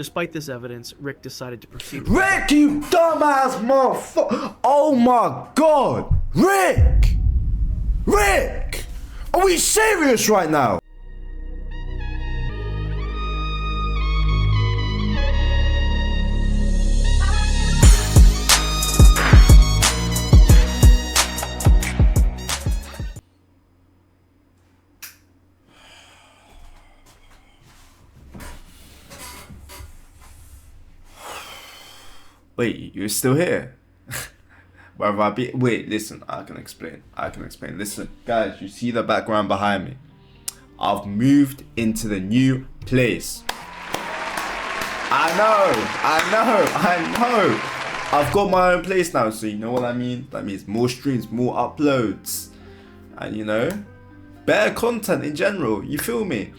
Despite this evidence, Rick decided to proceed. Rick, you dumbass motherfucker! Oh my god! Rick! Rick! Are we serious right now? Wait, you're still here? Wait, listen, I can explain. Listen, guys, you see the background behind me? I've moved into the new place. I know. I've got my own place now, so you know what I mean? That means more streams, more uploads. And you know, better content in general, you feel me?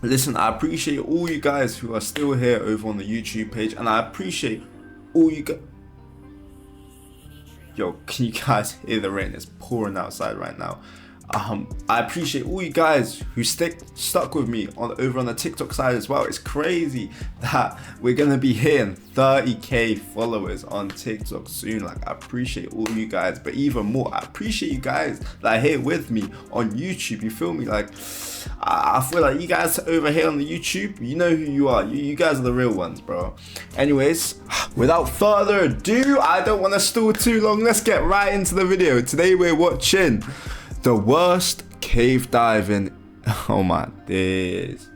Listen, I appreciate all you guys who are still here over on the YouTube page, and I appreciate all you guys. Yo, can you guys hear the rain? It's pouring outside right now. I appreciate all you guys who stuck with me over on the TikTok side as well. It's crazy that we're gonna be hitting 30k followers on TikTok soon. Like, I appreciate all you guys, but even more, I appreciate you guys that are here with me on YouTube. You feel me? Like, I feel like you guys over here on the YouTube, you know who you are. You guys are the real ones, bro. Anyways, without further ado, I don't want to stall too long. Let's get right into the video. Today we're watching the worst cave diving. Oh my days.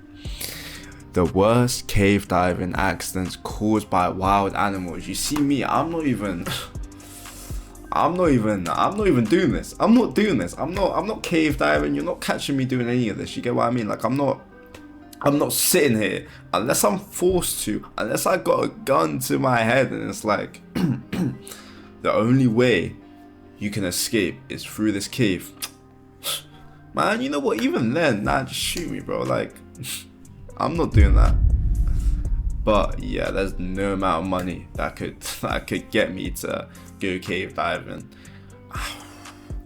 The worst cave diving accidents caused by wild animals. You see me, I'm not even doing this. I'm not cave diving. You're not catching me doing any of this. You get what I mean? Like, I'm not sitting here unless I'm forced to, unless I got a gun to my head and it's like the only way you can escape is through this cave. Man, you know what? Even then, nah, just shoot me, bro. Like, I'm not doing that. But yeah, there's no amount of money that could get me to go cave diving.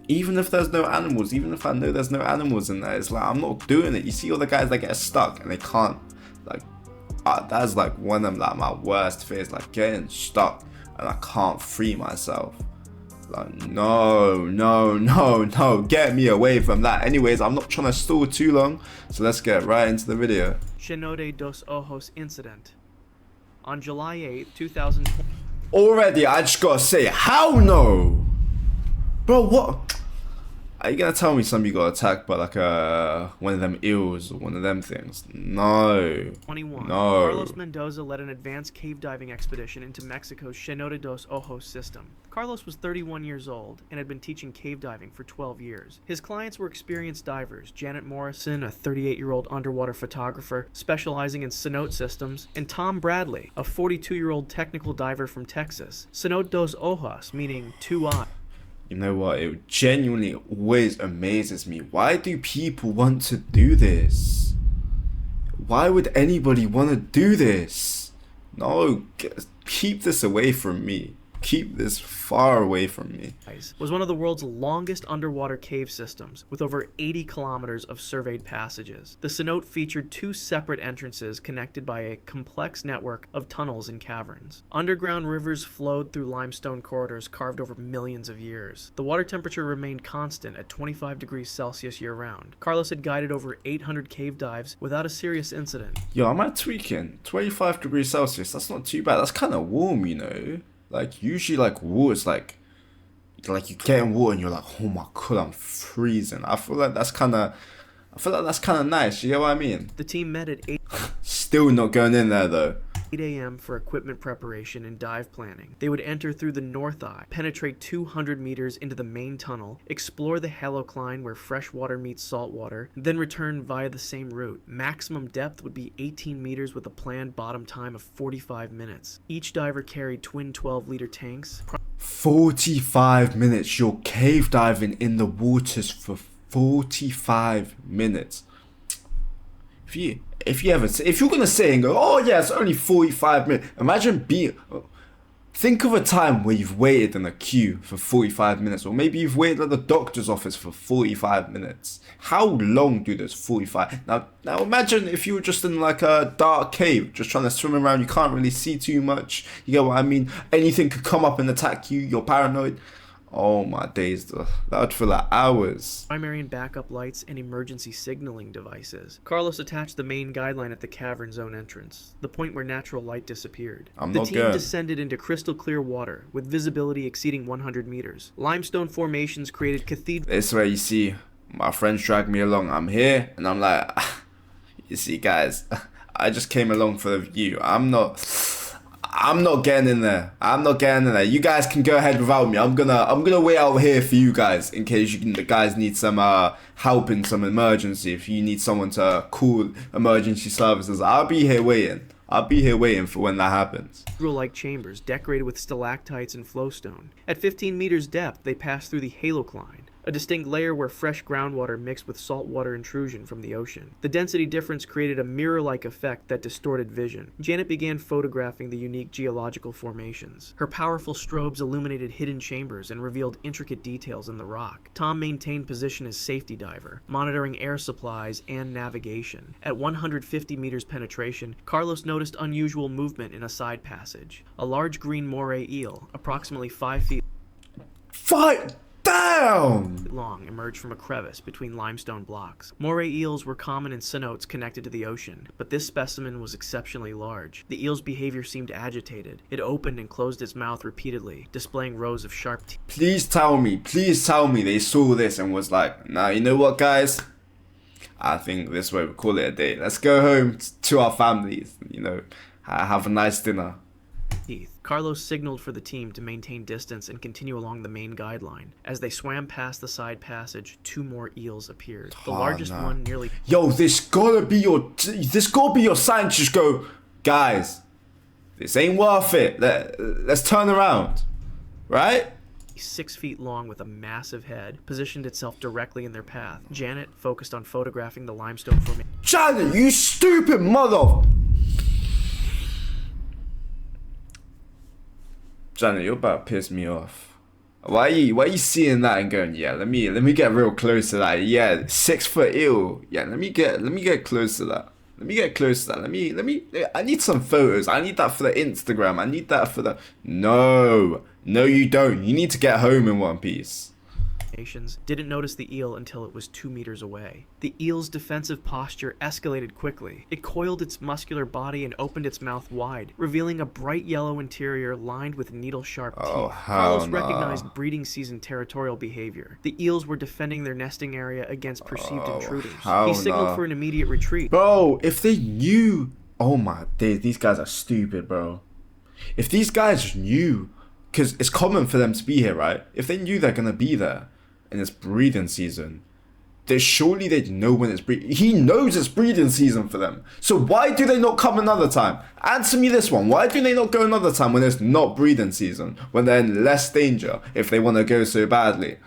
Even if there's no animals, even if I know there's no animals in there, it's like, I'm not doing it. You see all the guys that get stuck and they can't, like, that's like one of like my worst fears, like getting stuck and I can't free myself. Like, no, get me away from that. Anyways, I'm not trying to stall too long, so let's get right into the video. Cenote dos Ojos incident. On July 8, 2020. Already, I just gotta say, how no? Bro, what? Are you gonna tell me somebody got attacked by like one of them eels or one of them things? No. 21. No. Carlos Mendoza led an advanced cave diving expedition into Mexico's Cenote dos Ojos system. Carlos was 31 years old and had been teaching cave diving for 12 years. His clients were experienced divers, Janet Morrison, a 38-year-old underwater photographer specializing in cenote systems, and Tom Bradley, a 42-year-old technical diver from Texas. Cenote dos Ojos, meaning two eyes. You know what? It genuinely always amazes me. Why do people want to do this? Why would anybody want to do this? No, keep this away from me. Keep this far away from me. Was one of the world's longest underwater cave systems, with over 80 kilometers of surveyed passages. The cenote featured two separate entrances connected by a complex network of tunnels and caverns. Underground rivers flowed through limestone corridors carved over millions of years. The water temperature remained constant at 25 degrees Celsius year-round. Carlos had guided over 800 cave dives without a serious incident. Yo, am I tweaking? 25 degrees Celsius, that's not too bad. That's kind of warm, you know? Like, usually, like, water's like you get in water and you're like, oh my god, I'm freezing. I feel like that's kind of nice. You get what I mean? The team met at 8. Still not going in there though. 8 a.m. for equipment preparation and dive planning. They would enter through the north eye, penetrate 200 meters into the main tunnel, explore the halocline where fresh water meets salt water, then return via the same route. Maximum depth would be 18 meters with a planned bottom time of 45 minutes. Each diver carried twin 12-liter tanks. 45 minutes. You're cave diving in the waters for 45 minutes. If you're gonna say and go, oh yeah, it's only 45 minutes. Imagine being Think of a time where you've waited in a queue for 45 minutes, or maybe you've waited at the doctor's office for 45 minutes. How long do those 45? Now imagine if you were just in like a dark cave, just trying to swim around. You can't really see too much. You get what I mean? Anything could come up and attack you. You're paranoid. Oh my days, that would feel like hours. Primary and backup lights, and emergency signaling devices. Carlos attached the main guideline at the cavern zone entrance, the point where natural light disappeared. The team descended into crystal clear water, with visibility exceeding 100 meters. Limestone formations created cathedrals. This is where you see my friends drag me along. I'm here, and I'm like, you see, guys, I just came along for the view. I'm not getting in there. I'm not getting in there. You guys can go ahead without me. I'm gonna wait out here for you guys in case the guys need some help in some emergency. If you need someone to call emergency services, I'll be here waiting. I'll be here waiting for when that happens. Like chambers decorated with stalactites and flowstone. At 15 meters depth, they pass through the halocline, a distinct layer where fresh groundwater mixed with saltwater intrusion from the ocean. The density difference created a mirror-like effect that distorted vision. Janet began photographing the unique geological formations. Her powerful strobes illuminated hidden chambers and revealed intricate details in the rock. Tom maintained position as safety diver, monitoring air supplies and navigation. At 150 meters penetration, Carlos noticed unusual movement in a side passage. A large green moray eel, approximately 5 feet long, emerged from a crevice between limestone blocks. Moray eels were common in cenotes connected to the ocean, but this specimen was exceptionally large. The eel's behavior seemed agitated. It opened and closed its mouth repeatedly, displaying rows of sharp teeth. Please tell me they saw this and was like, nah, you know what, guys? I think this way we call it a day. Let's go home to our families, have a nice dinner. Carlos signaled for the team to maintain distance and continue along the main guideline. As they swam past the side passage, 2 more eels appeared. The largest one nearly... Yo, this gotta be your sign to just go, guys, this ain't worth it. Let's turn around, right? 6 feet long with a massive head, positioned itself directly in their path. Janet focused on photographing the limestone formation. Janet, you stupid mother... Janet, you're about to piss me off. Why are you seeing that and going, yeah, let me get real close to that. Yeah, 6 foot eel. Yeah, let me get close to that. I need some photos. I need that for the Instagram. I need that for the... No, you don't. You need to get home in one piece. Didn't notice the eel until it was 2 meters away. The eel's defensive posture escalated quickly. It coiled its muscular body and opened its mouth wide, revealing a bright yellow interior lined with needle-sharp teeth. Carlos recognized breeding season territorial behavior. The eels were defending their nesting area against perceived intruders. He signaled for an immediate retreat. Bro, if they knew... Oh my days, these guys are stupid, bro. If these guys knew, because it's common for them to be here, right? If they knew they're gonna be there in it's breeding season, surely they'd know when it's breeding. He knows it's breeding season for them. So why do they not come another time? Answer me this one. Why do they not go another time when it's not breeding season? When they're in less danger if they want to go so badly?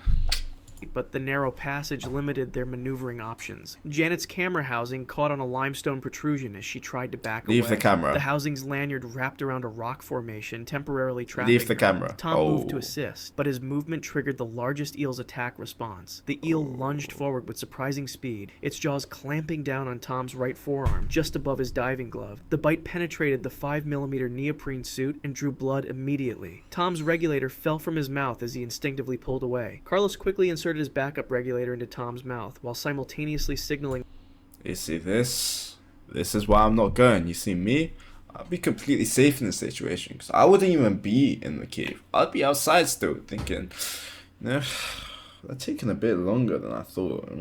But the narrow passage limited their maneuvering options. Janet's camera housing caught on a limestone protrusion as she tried to back away. Leave the camera. The housing's lanyard wrapped around a rock formation, temporarily trapping Leave the camera. Tom moved to assist, but his movement triggered the largest eel's attack response. The eel lunged forward with surprising speed, its jaws clamping down on Tom's right forearm, just above his diving glove. The bite penetrated the 5mm neoprene suit and drew blood immediately. Tom's regulator fell from his mouth as he instinctively pulled away. Carlos quickly inserted his backup regulator into Tom's mouth while simultaneously signaling. You see this is why I'm not going. You see me, I'd be completely safe in this situation because I wouldn't even be in the cave. I'd be outside still thinking, they're taking a bit longer than I thought.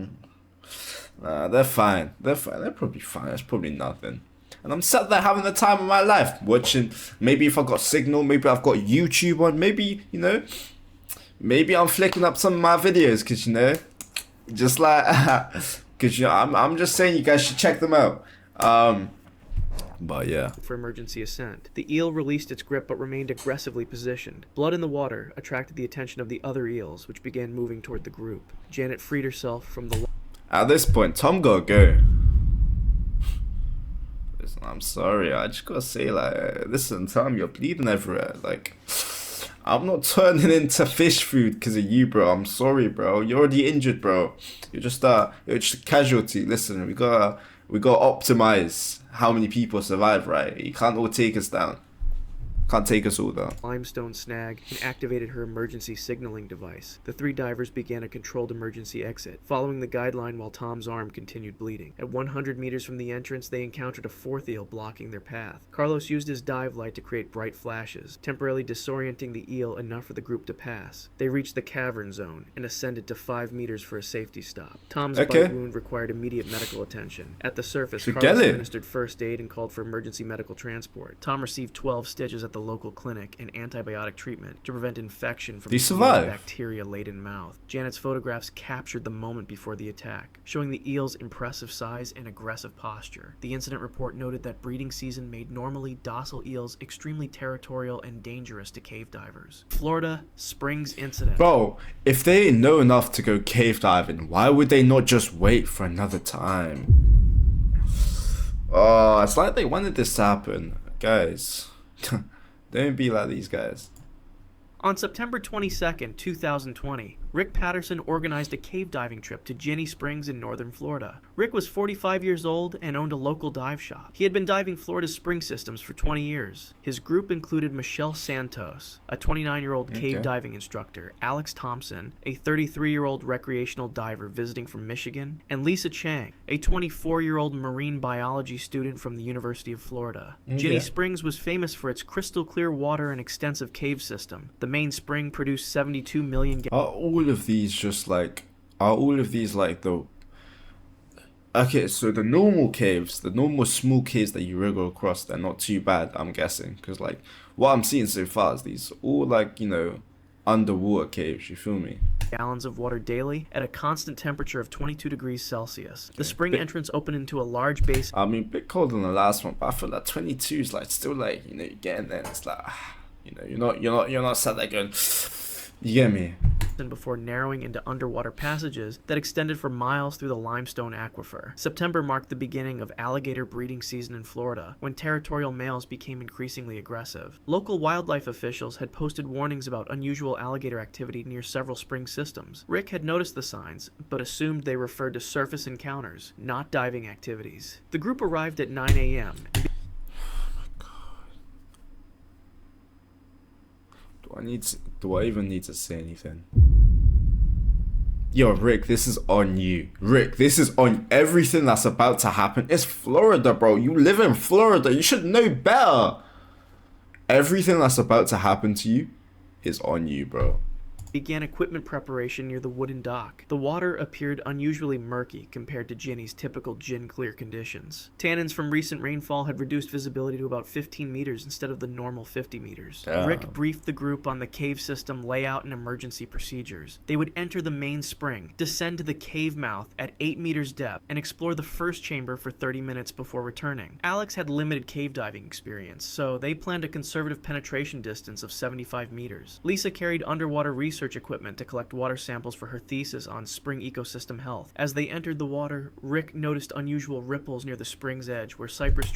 Nah, they're fine. They're probably fine. That's probably nothing. And I'm sat there having the time of my life, watching. Maybe if I got signal, maybe I've got YouTube on. Maybe maybe I'm flicking up some of my videos because just like because I'm just saying you guys should check them out. But yeah. For emergency ascent. The eel released its grip but remained aggressively positioned. Blood in the water attracted the attention of the other eels, which began moving toward the group. Janet freed herself from the... At this point, Tom gotta go. Listen, I'm sorry. I just gotta say, like, listen, Tom, you're bleeding everywhere. Like, I'm not turning into fish food because of you, bro. I'm sorry, bro. You're already injured, bro. You're just a casualty. Listen, we gotta optimize how many people survive, right? You can't all take us down. Can't take us all down. Limestone snag and activated her emergency signaling device. The three divers began a controlled emergency exit, following the guideline while Tom's arm continued bleeding. At 100 meters from the entrance, they encountered a fourth eel blocking their path. Carlos used his dive light to create bright flashes, temporarily disorienting the eel enough for the group to pass. They reached the cavern zone and ascended to 5 meters for a safety stop. Tom's bite wound required immediate medical attention. At the surface, Carlos administered first aid and called for emergency medical transport. Tom received 12 stitches at the local clinic and antibiotic treatment to prevent infection from the bacteria-laden mouth. Janet's photographs captured the moment before the attack, showing the eel's impressive size and aggressive posture. The incident report noted that breeding season made normally docile eels extremely territorial and dangerous to cave divers. Florida Springs incident. Bro, if they know enough to go cave diving, why would they not just wait for another time? Oh, it's like they wanted this to happen. Guys. Don't be like these guys. On September 22nd, 2020, Rick Patterson organized a cave diving trip to Ginnie Springs in northern Florida. Rick was 45 years old and owned a local dive shop. He had been diving Florida's spring systems for 20 years. His group included Michelle Santos, a 29-year-old cave diving instructor, Alex Thompson, a 33-year-old recreational diver visiting from Michigan, and Lisa Chang, a 24-year-old marine biology student from the University of Florida. Ginnie Springs was famous for its crystal clear water and extensive cave system. The main spring produced 72 million gallons. Are all of these like the... Okay, so the normal caves, the normal small caves that you wriggle across, they're not too bad, I'm guessing. Because, like, what I'm seeing so far is these all, like, you know, underwater caves, you feel me? Gallons of water daily at a constant temperature of 22 degrees Celsius. The spring entrance opened into a large basin. I mean, a bit colder than the last one, but I feel like 22 is, like, still, like, you know, you're getting there, and it's like... You know, you're not sat there going, you get me? Before narrowing into underwater passages that extended for miles through the limestone aquifer. September marked the beginning of alligator breeding season in Florida, when territorial males became increasingly aggressive. Local wildlife officials had posted warnings about unusual alligator activity near several spring systems. Rick had noticed the signs, but assumed they referred to surface encounters, not diving activities. The group arrived at 9 a.m. Do I even need to say anything? Yo, Rick, this is on you. Rick, this is on everything that's about to happen. It's Florida, bro. You live in Florida. You should know better. Everything that's about to happen to you is on you, bro. Began equipment preparation near the wooden dock. The water appeared unusually murky compared to Ginnie's typical gin-clear conditions. Tannins from recent rainfall had reduced visibility to about 15 meters instead of the normal 50 meters. Damn. Rick briefed the group on the cave system layout and emergency procedures. They would enter the main spring, descend to the cave mouth at 8 meters depth, and explore the first chamber for 30 minutes before returning. Alex had limited cave diving experience, so they planned a conservative penetration distance of 75 meters. Lisa carried underwater research equipment to collect water samples for her thesis on spring ecosystem health. As they entered the water, Rick noticed unusual ripples near the spring's edge where cypress...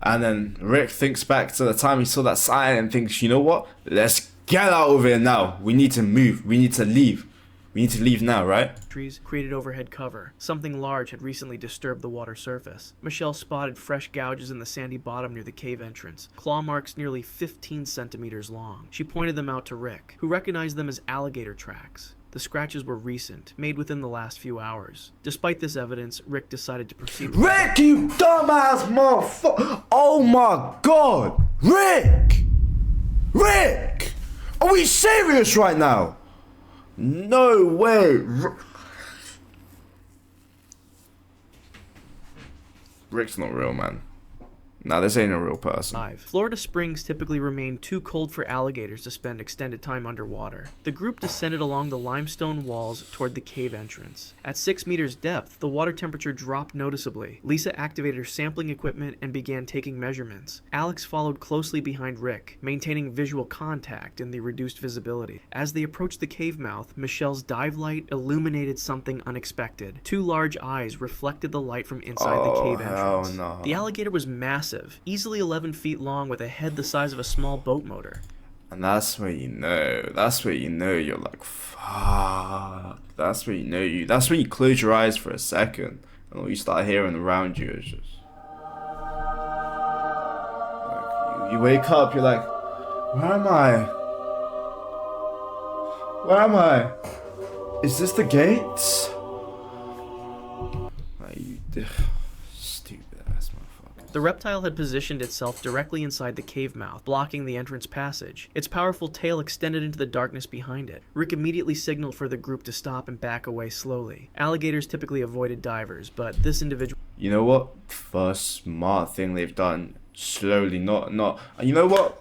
And then Rick thinks back to the time he saw that sign and thinks, you know what? Let's get out of here now. We need to move. We need to leave. We need to leave now, right? Trees created overhead cover. Something large had recently disturbed the water surface. Michelle spotted fresh gouges in the sandy bottom near the cave entrance, claw marks nearly 15 centimeters long. She pointed them out to Rick, who recognized them as alligator tracks. The scratches were recent, made within the last few hours. Despite this evidence, Rick decided to proceed. Rick, you dumbass motherfucker! Oh my god! Rick! Rick! Are we serious right now? No way! Rick's not real, man. Nah, this ain't a real person. Florida springs typically remain too cold for alligators to spend extended time underwater. The group descended along the limestone walls toward the cave entrance. At 6 meters depth, the water temperature dropped noticeably. Lisa activated her sampling equipment and began taking measurements. Alex followed closely behind Rick, maintaining visual contact in the reduced visibility. As they approached the cave mouth, Michelle's dive light illuminated something unexpected. Two large eyes reflected the light from inside the cave entrance. No. The alligator was massive massive, easily 11 feet long with a head the size of a small boat motor. And that's where you know you're like, fuck. That's where that's when you close your eyes for a second and all you start hearing around you is just like, you wake up, you're like, where am I? Where am I? Is this the gates? Like, you stupid ass motherfucker. The reptile had positioned itself directly inside the cave mouth, blocking the entrance passage. Its powerful tail extended into the darkness behind it. Rick immediately signaled for the group to stop and back away slowly. Alligators typically avoided divers, but this individual... You know what? First smart thing they've done. Slowly, not. You know what?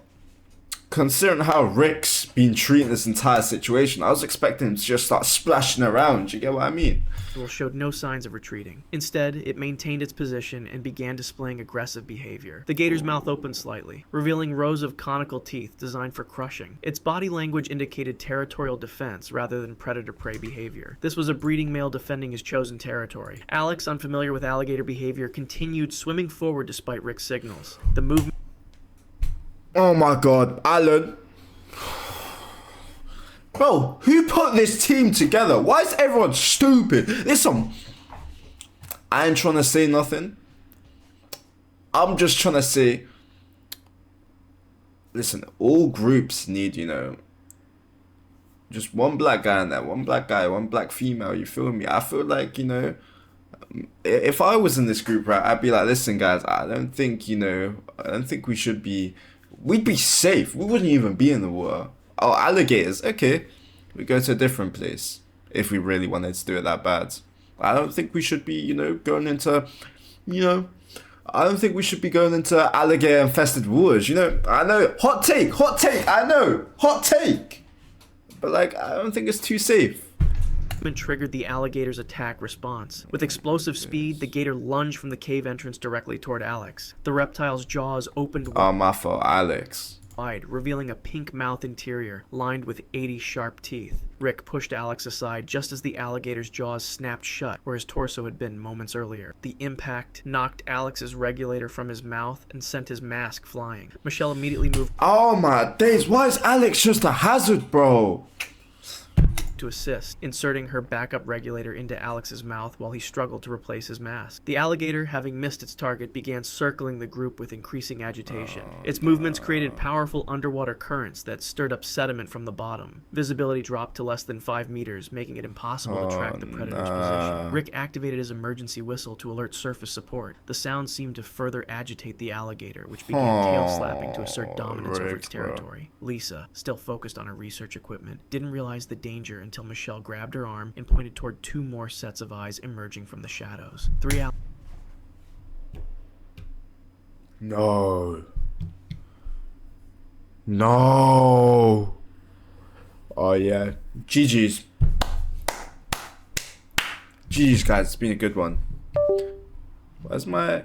Considering how Rick's been treating this entire situation, I was expecting him to just start splashing around. You get what I mean? showed no signs of retreating. Instead, it maintained its position and began displaying aggressive behavior. The gator's mouth opened slightly, revealing rows of conical teeth designed for crushing. Its body language indicated territorial defense rather than predator-prey behavior. This was a breeding male defending his chosen territory. Alex, unfamiliar with alligator behavior, continued swimming forward despite Rick's signals. The movement... Oh my god, Alan. Bro, who put this team together? Why is everyone stupid? Listen, I ain't trying to say nothing. I'm just trying to say, listen, all groups need, you know, just one black guy in there, one black guy, one black female, you feel me? I feel like, you know, if I was in this group, right, I'd be like, listen guys, I don't think, you know, I don't think we should be, we'd be safe. We wouldn't even be in the water. Oh, alligators, okay. We go to a different place if we really wanted to do it that bad. I don't think we should be, you know, going into, you know, I don't think we should be going into alligator infested waters. You know, I know, hot take, I know, hot take. But like, I don't think it's too safe. Triggered the alligator's attack response. With explosive speed, the gator lunged from the cave entrance directly toward Alex. The reptile's jaws opened My fault, Alex. wide, revealing a pink mouth interior lined with 80 sharp teeth. Rick pushed Alex aside just as the alligator's jaws snapped shut where his torso had been moments earlier. The impact knocked Alex's regulator from his mouth and sent his mask flying. Michelle immediately moved Oh my days, why is Alex just a hazard, bro? to assist, inserting her backup regulator into Alex's mouth while he struggled to replace his mask. The alligator, having missed its target, began circling the group with increasing agitation. Its movements created powerful underwater currents that stirred up sediment from the bottom. Visibility dropped to less than 5 meters, making it impossible to track the predator's position. Rick activated his emergency whistle to alert surface support. The sound seemed to further agitate the alligator, which began tail slapping to assert dominance over its territory. Lisa, still focused on her research equipment, didn't realize the danger until Michelle grabbed her arm and pointed toward 2 more sets of eyes emerging from the shadows. No. No. Oh yeah. GG's. GG's guys, it's been a good one. Where's my...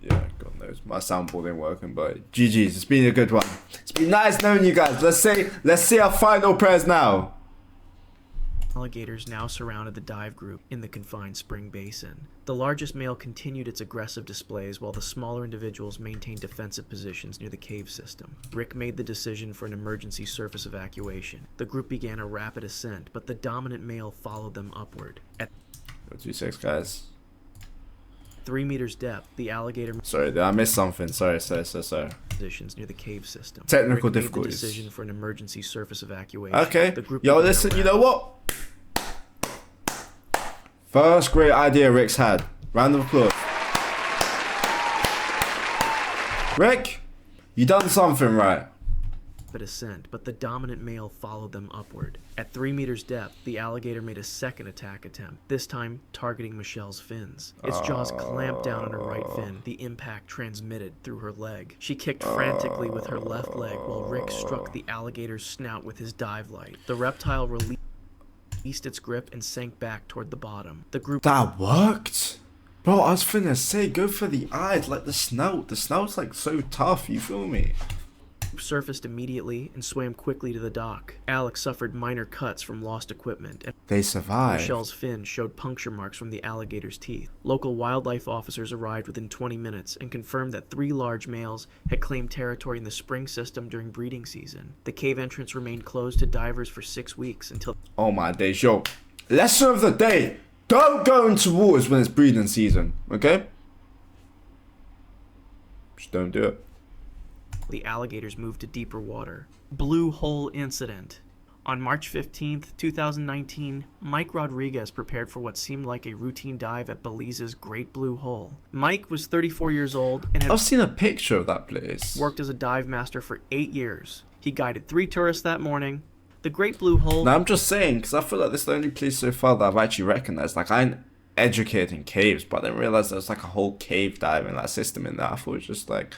Yeah, God knows. My soundboard ain't working, but GG's, it's been a good one. It's been nice knowing you guys. Let's say our final prayers now. Alligators now surrounded the dive group in the confined spring basin. The largest male continued its aggressive displays while the smaller individuals maintained defensive positions near the cave system. Rick made the decision for an emergency surface evacuation. The group began a rapid ascent, but the dominant male followed them upward. At 2-6 guys. 3 meters depth, the alligator Sorry, did I miss something? Sorry. positions near the cave system. Technical Rick made difficulties. the decision for an emergency surface evacuation. Okay. The group Yo, began listen, a you know what? First great idea Rick's had. Round of applause. Rick, you done something right. rapid ascent, but the dominant male followed them upward. At 3 meters depth, the alligator made a second attack attempt, this time targeting Michelle's fins. Its jaws clamped down on her right fin, the impact transmitted through her leg. She kicked frantically with her left leg while Rick struck the alligator's snout with his dive light. The reptile released its grip and sank back toward the bottom. The group That worked? Bro, I was finna say, go for the eyes, like the snout. The snout's like so tough, you feel me? Surfaced immediately and swam quickly to the dock. Alex suffered minor cuts from lost equipment, and They survived. Michelle's fin showed puncture marks from the alligator's teeth. Local wildlife officers arrived within 20 minutes and confirmed that 3 large males had claimed territory in the spring system during breeding season. The cave entrance remained closed to divers for 6 weeks until... Oh my days, yo. Lesson of the day. Don't go into waters when it's breeding season, okay? Just don't do it. the alligators moved to deeper water. Blue Hole Incident. On March 15th, 2019, Mike Rodriguez prepared for what seemed like a routine dive at Belize's Great Blue Hole. Mike was 34 years old and had I've seen a picture of that place. worked as a dive master for 8 years. He guided 3 tourists that morning. The Great Blue Hole... Now I'm just saying, because I feel like this is the only place so far that I've actually recognized. Like, I'm educated in caves, but I didn't realize there was like a whole cave diving like system in there. I thought it was just like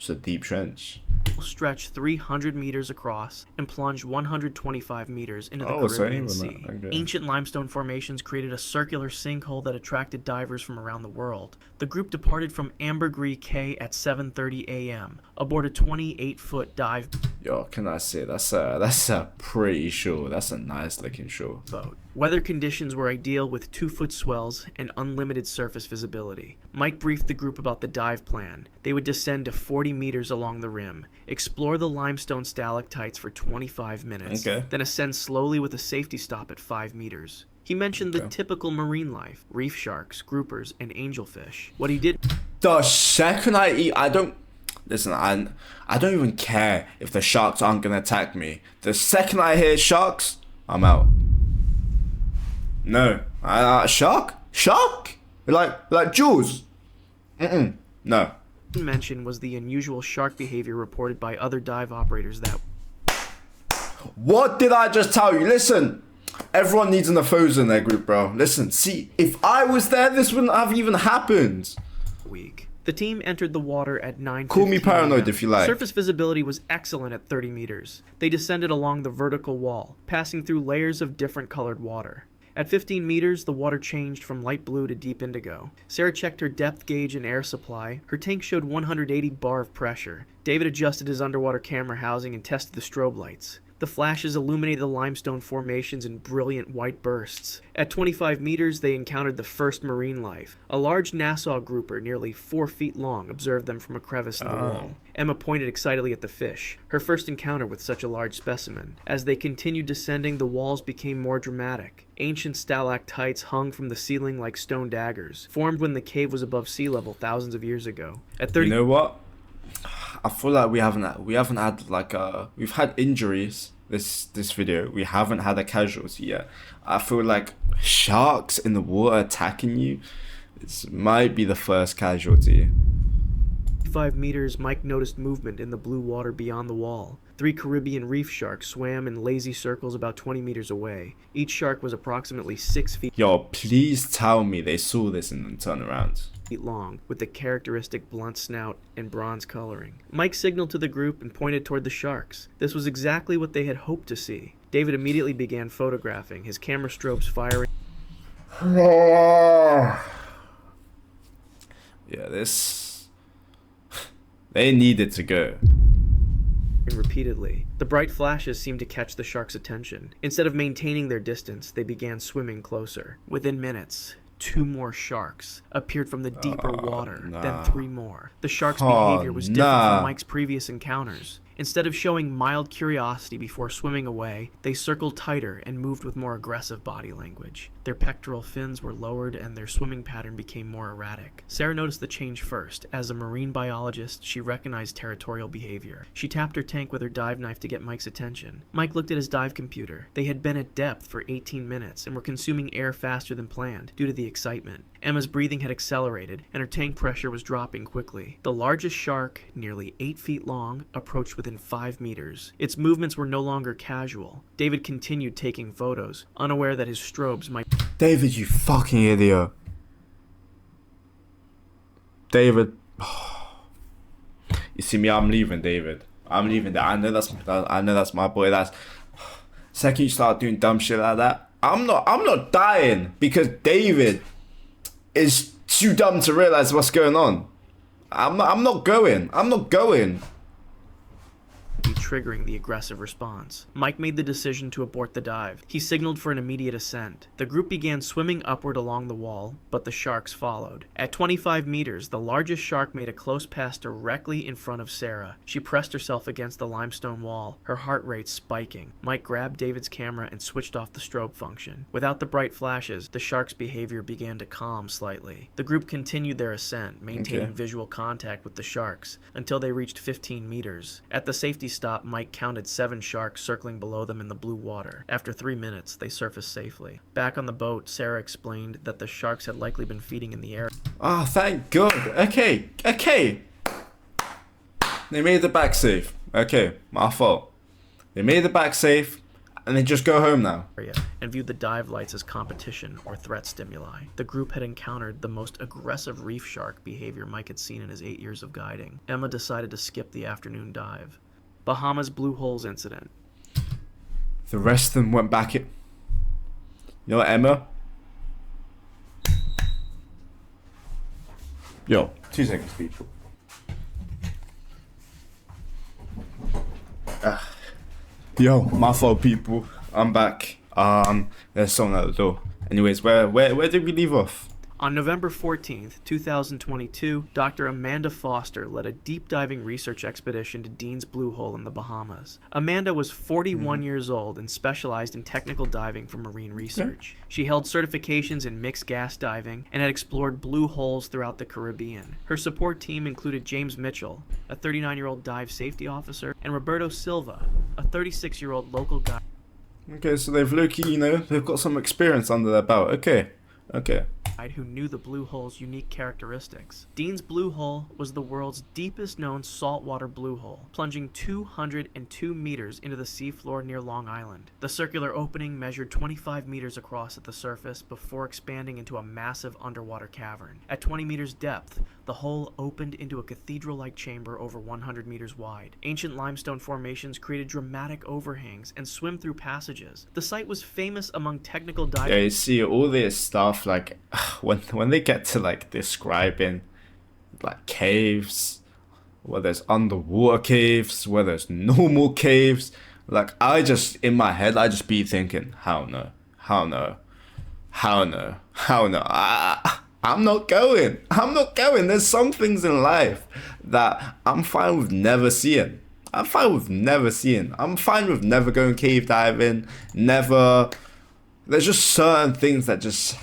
a deep trench. stretched 300 meters across and plunged 125 meters into the Oh, so Caribbean even Sea. that, okay. Ancient limestone formations created a circular sinkhole that attracted divers from around the world. The group departed from Ambergris Cay at 7:30 a.m. aboard a 28-foot dive Yo, can I say that's a pretty shore. That's a nice looking shore. boat. Weather conditions were ideal with 2-foot swells and unlimited surface visibility. Mike briefed the group about the dive plan. They would descend to 40 meters along the rim, explore the limestone stalactites for 25 minutes, Okay. then ascend slowly with a safety stop at 5 meters. He mentioned the Okay. typical marine life, reef sharks, groupers, and angelfish. What he did The second I eat, I don't listen. I don't even care if the sharks aren't gonna attack me. The second I hear sharks, I'm out. No, shark, like Jaws. No. mention was the unusual shark behavior reported by other dive operators that What did I just tell you? Listen, everyone needs an Ophosa in their group, bro. Listen, see, if I was there, this wouldn't have even happened. week. The team entered the water at 9:15 Call me paranoid a.m. if you like. Surface visibility was excellent at 30 meters. They descended along the vertical wall, passing through layers of different colored water. At 15 meters, the water changed from light blue to deep indigo. Sarah checked her depth gauge and air supply. Her tank showed 180 bar of pressure. David adjusted his underwater camera housing and tested the strobe lights. The flashes illuminated the limestone formations in brilliant white bursts. At 25 meters, they encountered the first marine life. A large Nassau grouper, nearly 4 feet long, observed them from a crevice in the wall. Emma pointed excitedly at the fish, her first encounter with such a large specimen. As they continued descending, the walls became more dramatic. Ancient stalactites hung from the ceiling like stone daggers, formed when the cave was above sea level thousands of years ago. At 30 You know what? I feel like we haven't had like we've had injuries this video. We haven't had a casualty yet. I feel like sharks in the water attacking you, this might be the first casualty. 5 meters, Mike noticed movement in the blue water beyond the wall. 3 Caribbean reef sharks swam in lazy circles about 20 meters away. Each shark was approximately 6 feet Yo, please tell me they saw this and then turn around. long, with the characteristic blunt snout and bronze coloring. Mike signaled to the group and pointed toward the sharks. This was exactly what they had hoped to see. David immediately began photographing, his camera strobes firing Yeah, this they needed to go. repeatedly. The bright flashes seemed to catch the sharks' attention. Instead of maintaining their distance, they began swimming closer. Within minutes, 2 more sharks appeared from the deeper water, then nah. 3 more. The sharks' Oh, behavior was different nah. from Mike's previous encounters. Instead of showing mild curiosity before swimming away, they circled tighter and moved with more aggressive body language. Their pectoral fins were lowered and their swimming pattern became more erratic. Sarah noticed the change first. As a marine biologist, she recognized territorial behavior. She tapped her tank with her dive knife to get Mike's attention. Mike looked at his dive computer. They had been at depth for 18 minutes and were consuming air faster than planned due to the excitement. Emma's breathing had accelerated and her tank pressure was dropping quickly. The largest shark, nearly 8 feet long, approached within 5 meters. Its movements were no longer casual. David continued taking photos, unaware that his strobes might David, you fucking idiot. David. You see me, I'm leaving, David. I'm leaving that. I know that's my boy. That's second you start doing dumb shit like that. I'm not dying because David is too dumb to realize what's going on. I'm not going. be triggering the aggressive response. Mike made the decision to abort the dive. He signaled for an immediate ascent. The group began swimming upward along the wall, but the sharks followed. At 25 meters, the largest shark made a close pass directly in front of Sarah. She pressed herself against the limestone wall, her heart rate spiking. Mike grabbed David's camera and switched off the strobe function. Without the bright flashes, the shark's behavior began to calm slightly. The group continued their ascent, maintaining visual contact with the sharks, until they reached 15 meters. At the safety stop, Mike counted 7 sharks circling below them in the blue water. After 3 minutes, they surfaced safely. Back on the boat, Sarah explained that the sharks had likely been feeding in the air. Oh, thank God. Okay. They made the back safe. Okay, my fault. They made the back safe, and they just go home now. And viewed the dive lights as competition or threat stimuli. The group had encountered the most aggressive reef shark behavior Mike had seen in his 8 years of guiding. Emma decided to skip the afternoon dive. Bahamas Blue Holes incident. The rest of them went back in. You know what, Emma? Yo, 2 seconds, people. Yo, my fault, people. I'm back. There's someone at the door. Anyways, where did we leave off? On November 14th, 2022, Dr. Amanda Foster led a deep-diving research expedition to Dean's Blue Hole in the Bahamas. Amanda was 41 years old and specialized in technical diving for marine research. She held certifications in mixed gas diving and had explored blue holes throughout the Caribbean. Her support team included James Mitchell, a 39-year-old dive safety officer, and Roberto Silva, a 36-year-old local guide. Okay, so they've they've got some experience under their belt. Okay. Who knew the blue hole's unique characteristics. Dean's Blue Hole was the world's deepest known saltwater blue hole, plunging 202 meters into the seafloor near Long Island. The circular opening measured 25 meters across at the surface before expanding into a massive underwater cavern. At 20 meters depth, the hole opened into a cathedral-like chamber over 100 meters wide. Ancient limestone formations created dramatic overhangs and swim-through passages. The site was famous among technical divers. Yeah, you see all this stuff, like, when they get to, like, describing, like, caves, where there's underwater caves, where there's normal caves, like, in my head, I just be thinking, how no. I'm not going. There's some things in life that I'm fine with never seeing. I'm fine with never going cave diving, never. There's just certain things that it just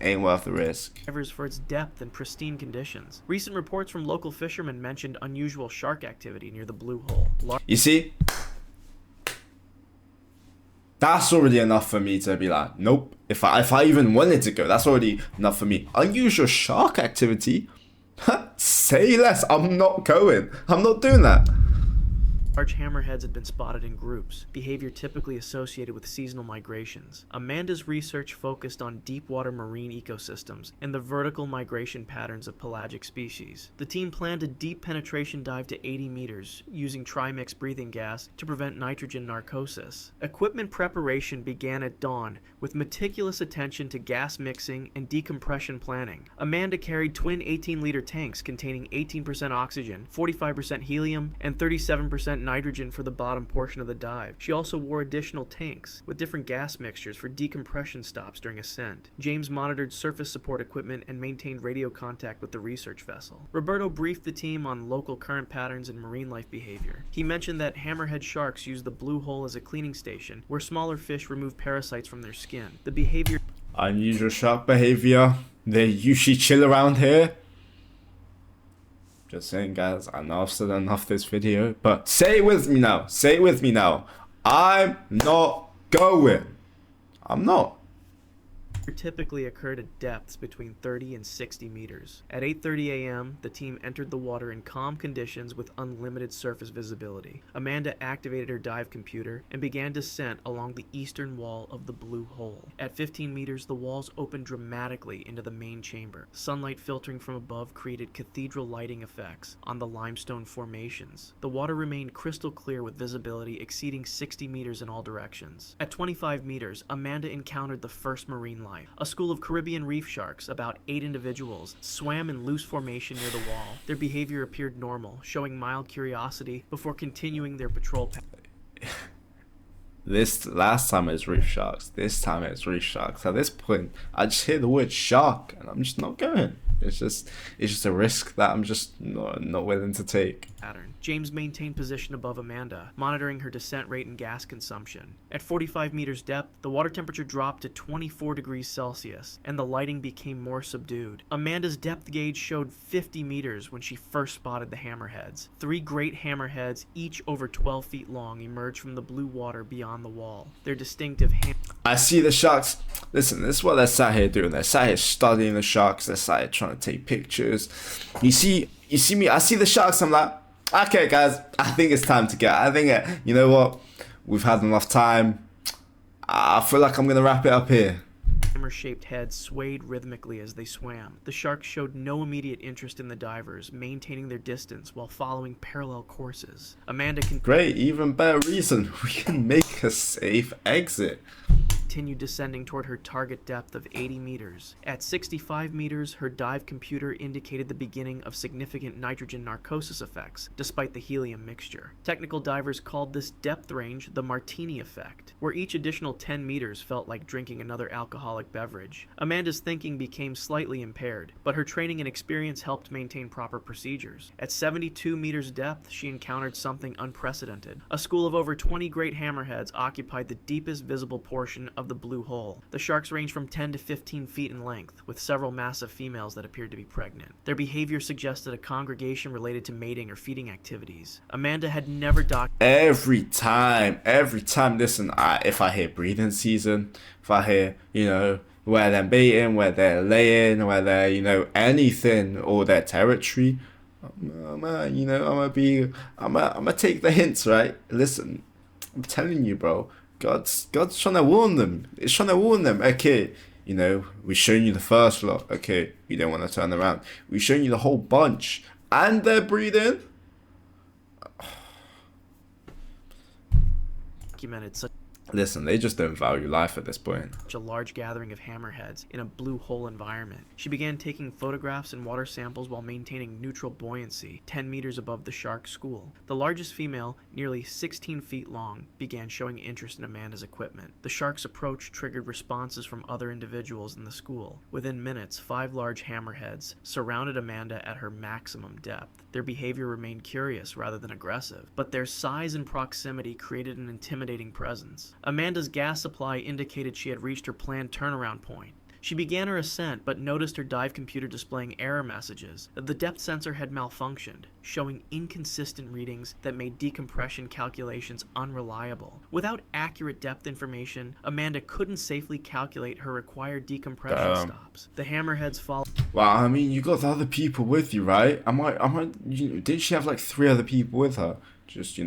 ain't worth the risk. For its depth and pristine conditions. Recent reports from local fishermen mentioned unusual shark activity near the Blue Hole. You see? That's already enough for me to be like, nope. If I even wanted to go, that's already enough for me. Unusual shark activity? Say less. I'm not going. I'm not doing that. Large hammerheads had been spotted in groups, behavior typically associated with seasonal migrations. Amanda's research focused on deep-water marine ecosystems and the vertical migration patterns of pelagic species. The team planned a deep penetration dive to 80 meters, using trimix breathing gas to prevent nitrogen narcosis. Equipment preparation began at dawn, with meticulous attention to gas mixing and decompression planning. Amanda carried twin 18-liter tanks containing 18% oxygen, 45% helium, and 37% nitrogen for the bottom portion of the dive. She also wore additional tanks with different gas mixtures for decompression stops during ascent. James monitored surface support equipment and maintained radio contact with the research vessel. Roberto briefed the team on local current patterns and marine life behavior. He mentioned that hammerhead sharks use the Blue Hole as a cleaning station where smaller fish remove parasites from their skin. The behavior... Unusual shark behavior. They usually chill around here. Just saying, guys, I know I've said enough this video, but say it with me now. I'm not going. I'm not. Typically occurred at depths between 30 and 60 meters. At 8:30 a.m., the team entered the water in calm conditions with unlimited surface visibility. Amanda activated her dive computer and began descent along the eastern wall of the Blue Hole. At 15 meters, the walls opened dramatically into the main chamber. Sunlight filtering from above created cathedral lighting effects on the limestone formations. The water remained crystal clear with visibility exceeding 60 meters in all directions. At 25 meters, Amanda encountered the first marine life. life. A school of Caribbean reef sharks, about 8 individuals, swam in loose formation near the wall. Their behavior appeared normal, showing mild curiosity before continuing their patrol path. This last time it's reef sharks. This time it's reef sharks. At this point, I just hear the word shark, and I'm just not going. It's just a risk that I'm just not willing to take. James maintained position above Amanda, monitoring her descent rate and gas consumption. At 45 meters depth, the water temperature dropped to 24 degrees Celsius, and the lighting became more subdued. Amanda's depth gauge showed 50 meters when she first spotted the hammerheads. 3 great hammerheads, each over 12 feet long, emerged from the blue water beyond the wall. Their distinctive I see the sharks. Listen, this is what they're sat here doing. They're sat here studying the sharks. They're sat here trying to take pictures. You see me. I see the sharks. I'm like, okay, guys. I think it's time to get. I think you know what? We've had enough time. I feel like I'm gonna wrap it up here. Hammer-shaped heads swayed rhythmically as they swam. The sharks showed no immediate interest in the divers, maintaining their distance while following parallel courses. Amanda Great, even better reason. We can make a safe exit. Continued descending toward her target depth of 80 meters. At 65 meters, her dive computer indicated the beginning of significant nitrogen narcosis effects, despite the helium mixture. Technical divers called this depth range the Martini effect, where each additional 10 meters felt like drinking another alcoholic beverage. Amanda's thinking became slightly impaired, but her training and experience helped maintain proper procedures. At 72 meters depth, she encountered something unprecedented. A school of over 20 great hammerheads occupied the deepest visible portion of the blue hole. The sharks range from 10 to 15 feet in length, with several massive females that appeared to be pregnant. Their behavior suggested a congregation related to mating or feeding activities. Amanda had never Every time, listen, if I hear breeding season, if I hear, where they're mating, where they're laying, where they're, anything, or their territory, I'm gonna take the hints, right? Listen, I'm telling you, bro. God's trying to warn them. It's trying to warn them. Okay, we've shown you the first lot. Okay, you don't want to turn around. We've shown you the whole bunch. And they're breathing. Documented such Listen, they just don't value life at this point. a large gathering of hammerheads in a blue hole environment. She began taking photographs and water samples while maintaining neutral buoyancy 10 meters above the shark school. The largest female, nearly 16 feet long, began showing interest in Amanda's equipment. The shark's approach triggered responses from other individuals in the school. Within minutes, 5 large hammerheads surrounded Amanda at her maximum depth. Their behavior remained curious rather than aggressive, but their size and proximity created an intimidating presence. Amanda's gas supply indicated she had reached her planned turnaround point. She began her ascent, but noticed her dive computer displaying error messages. The depth sensor had malfunctioned, showing inconsistent readings that made decompression calculations unreliable. Without accurate depth information, Amanda couldn't safely calculate her required decompression stops. The hammerheads followed. Well, I mean, you got the other people with you, right? Didn't she have like 3 other people with her? Just,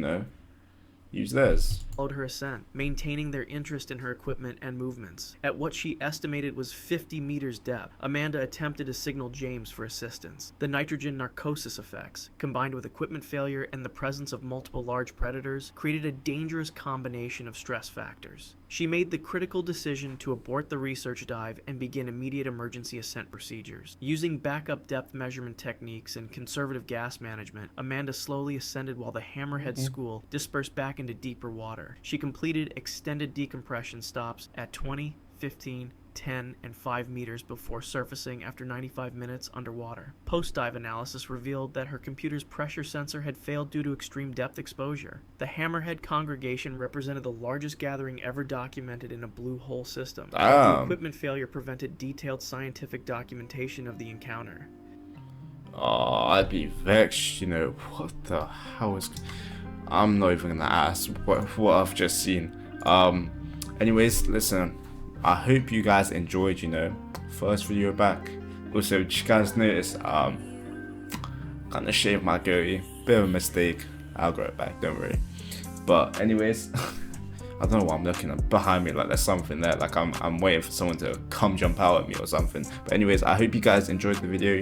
use theirs. Followed her ascent, maintaining their interest in her equipment and movements. At what she estimated was 50 meters depth, Amanda attempted to signal James for assistance. The nitrogen narcosis effects, combined with equipment failure and the presence of multiple large predators, created a dangerous combination of stress factors. She made the critical decision to abort the research dive and begin immediate emergency ascent procedures. Using backup depth measurement techniques and conservative gas management, Amanda slowly ascended while the hammerhead school dispersed back into deeper water. She completed extended decompression stops at 20, 15, 10, and 5 meters before surfacing after 95 minutes underwater. Post-dive analysis revealed that her computer's pressure sensor had failed due to extreme depth exposure. The hammerhead congregation represented the largest gathering ever documented in a blue hole system. The equipment failure prevented detailed scientific documentation of the encounter. Oh, I'd be vexed, what the hell is... I'm not even gonna ask what I've just seen. Anyways, listen, I hope you guys enjoyed, first video back. Also, did you guys notice, kinda shaved my goatee, bit of a mistake. I'll grow it back, don't worry. But anyways, I don't know why I'm looking at behind me like there's something there, like I'm waiting for someone to come jump out at me or something. But anyways, I hope you guys enjoyed the video.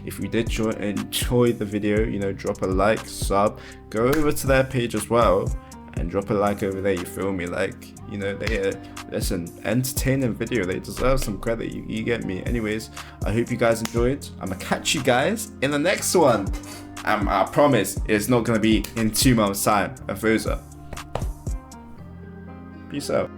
If you did enjoy the video, drop a like, sub, go over to their page as well, and drop a like over there, you feel me? Like, you know, they listen, entertaining video, they deserve some credit, you get me? Anyways, I hope you guys enjoyed. I'm gonna catch you guys in the next one. I promise it's not gonna be in 2 months time. Afosa. Peace out.